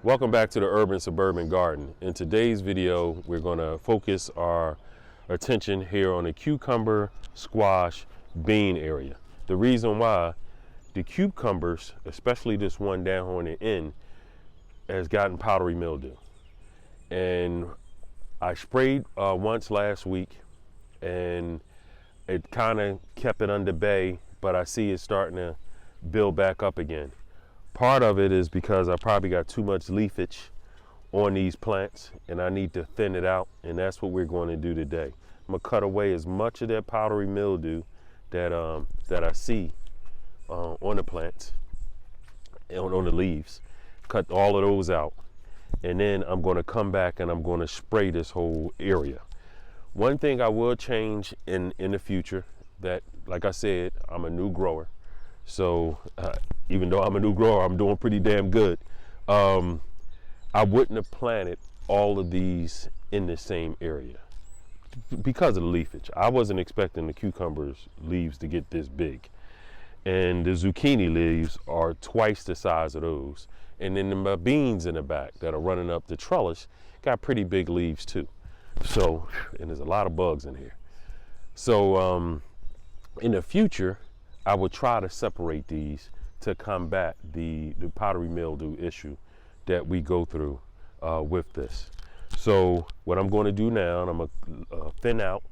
Welcome back to the Urban Suburban Garden. In today's video, we're going to focus our attention here on the cucumber, squash, bean area. The reason why, the cucumbers, especially this one down on the end, has gotten powdery mildew. And I sprayed once last week and it kind of kept it under bay, but I see it starting to build back up again. Part of it is because I probably got too much leafage on these plants and I need to thin it out, and that's what we're going to do today. I'm gonna cut away as much of that powdery mildew that I see on the plants, on the leaves. Cut all of those out, and then I'm going to come back and I'm going to spray this whole area. One thing I will change in the future, that, like I said, I'm a new grower. So even though I'm a new grower, I'm doing pretty damn good. I wouldn't have planted all of these in the same area because of the leafage. I wasn't expecting the cucumbers leaves to get this big. And the zucchini leaves are twice the size of those. And then the beans in the back that are running up the trellis got pretty big leaves too. So, and there's a lot of bugs in here. So in the future, I would try to separate these to combat the powdery mildew issue that we go through with this. So what I'm going to do now, I'm going to thin out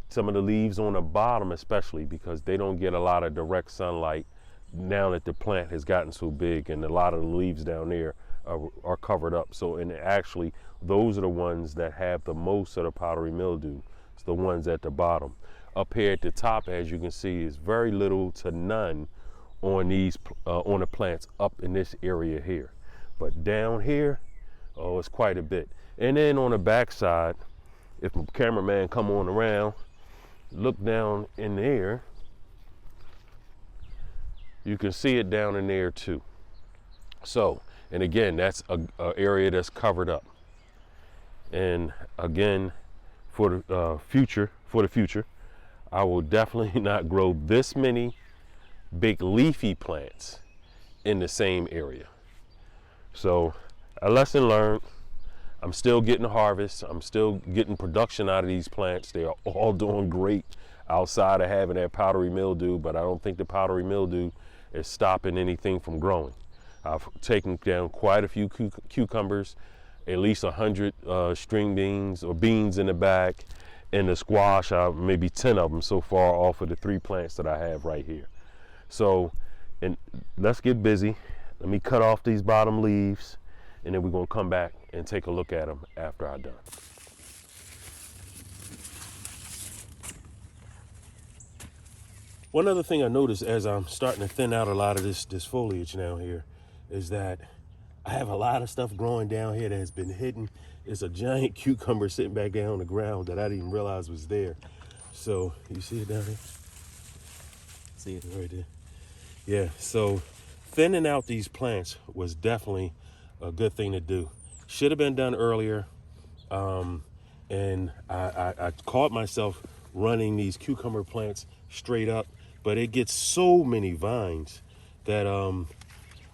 some of the leaves on the bottom, especially because they don't get a lot of direct sunlight now that the plant has gotten so big, and a lot of the leaves down there are covered up. So, and actually those are the ones that have the most of the powdery mildew. It's the ones at the bottom. Up here at the top, as you can see, is very little to none on these on the plants up in this area here. But down here, oh, it's quite a bit. And then on the back side, if my cameraman come on around, look down in there, you can see it down in there too. So, and again, that's a area that's covered up. And again, for the future, I will definitely not grow this many big leafy plants in the same area. So a lesson learned. I'm still getting harvest. I'm still getting production out of these plants. They are all doing great outside of having that powdery mildew, but I don't think the powdery mildew is stopping anything from growing. I've taken down quite a few cucumbers, at least 100 string beans or beans in the back. And the squash, maybe 10 of them so far off of the 3 plants that I have right here. So, and let's get busy. Let me cut off these bottom leaves, and then we're gonna come back and take a look at them after I'm done. One other thing I noticed as I'm starting to thin out a lot of this foliage now here is that I have a lot of stuff growing down here that has been hidden. It's a giant cucumber sitting back down on the ground that I didn't even realize was there. So you see it down there? See it right there? Yeah, so thinning out these plants was definitely a good thing to do. Should have been done earlier. And I caught myself running these cucumber plants straight up, but it gets so many vines that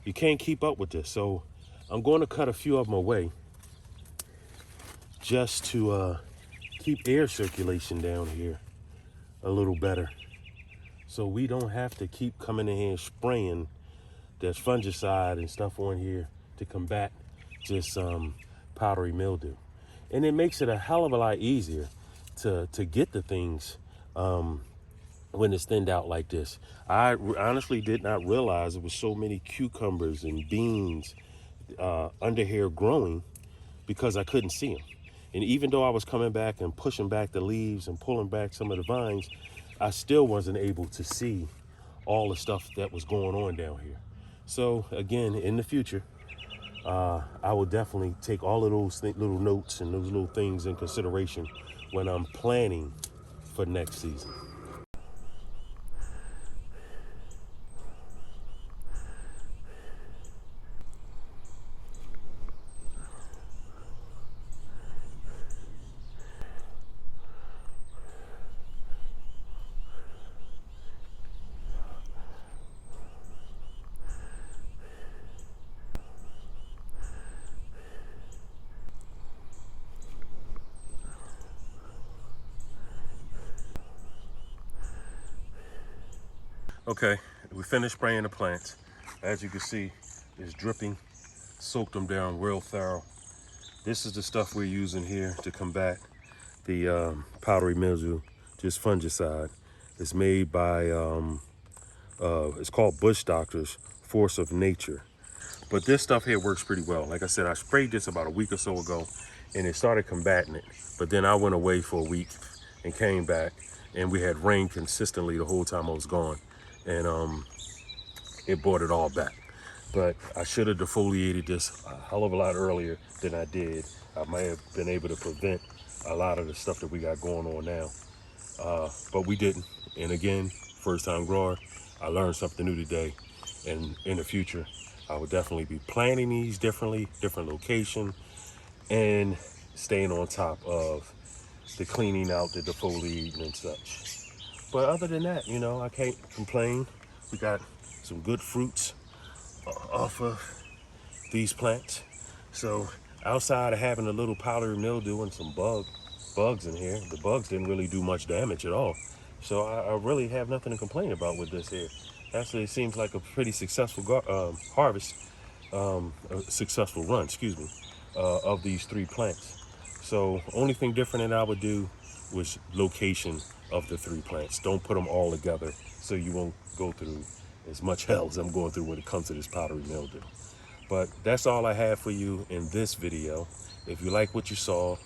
you can't keep up with this. So I'm going to cut a few of them away just to keep air circulation down here a little better, so we don't have to keep coming in here and spraying this fungicide and stuff on here to combat just powdery mildew. And it makes it a hell of a lot easier to get the things when it's thinned out like this. I honestly did not realize there was so many cucumbers and beans under here growing because I couldn't see them. And even though I was coming back and pushing back the leaves and pulling back some of the vines, I still wasn't able to see all the stuff that was going on down here. So again, in the future, I will definitely take all of those little notes and those little things in consideration when I'm planning for next season. Okay, we finished spraying the plants. As you can see, it's dripping, soaked them down real thorough. This is the stuff we're using here to combat the powdery mildew, just fungicide. It's made by, it's called Bush Doctor's Force of Nature. But this stuff here works pretty well. Like I said, I sprayed this about a week or so ago and it started combating it. But then I went away for a week and came back, and we had rain consistently the whole time I was gone. And it brought it all back. But I should have defoliated this a hell of a lot earlier than I did. I might have been able to prevent a lot of the stuff that we got going on now. But we didn't. And again, first time grower, I learned something new today. And in the future, I would definitely be planting these differently, different location, and staying on top of the cleaning out, the defoliating and such. But other than that, you know, I can't complain. We got some good fruits off of these plants. So outside of having a little powdery mildew and some bugs in here, the bugs didn't really do much damage at all. So I really have nothing to complain about with this here. Actually, it seems like a pretty successful harvest, a successful run, excuse me, of these 3 plants. So only thing different that I would do was location of the 3 plants. Don't put them all together so you won't go through as much hell as I'm going through when it comes to this powdery mildew. But that's all I have for you in this video. If you like what you saw,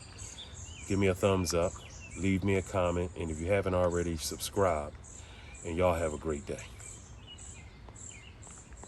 give me a thumbs up, leave me a comment, and if you haven't already, subscribe. And y'all have a great day.